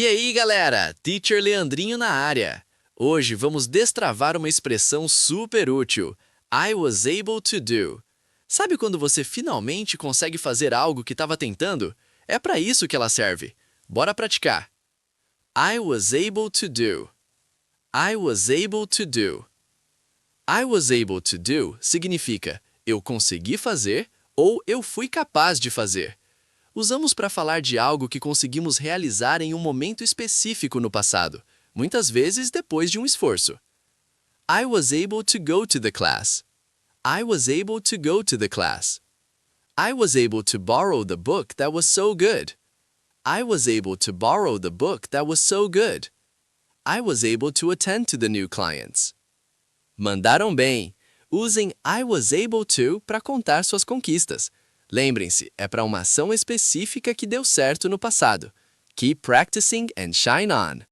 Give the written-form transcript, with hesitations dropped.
E aí, galera? Teacher Leandrinho na área. Hoje vamos destravar uma expressão super útil. I was able to do. Sabe quando você finalmente consegue fazer algo que estava tentando? É para isso que ela serve. Bora praticar. I was able to do. I was able to do. I was able to do significa eu consegui fazer ou eu fui capaz de fazer. Usamos para falar de algo que conseguimos realizar em um momento específico no passado, muitas vezes depois de um esforço. I was able to go to the class. I was able to go to the class. I was able to borrow the book that was so good. I was able to borrow the book that was so good. I was able to attend to the new clients. Mandaram bem! Usem I was able to para contar suas conquistas. Lembrem-se, é para uma ação específica que deu certo no passado. Keep practicing and shine on!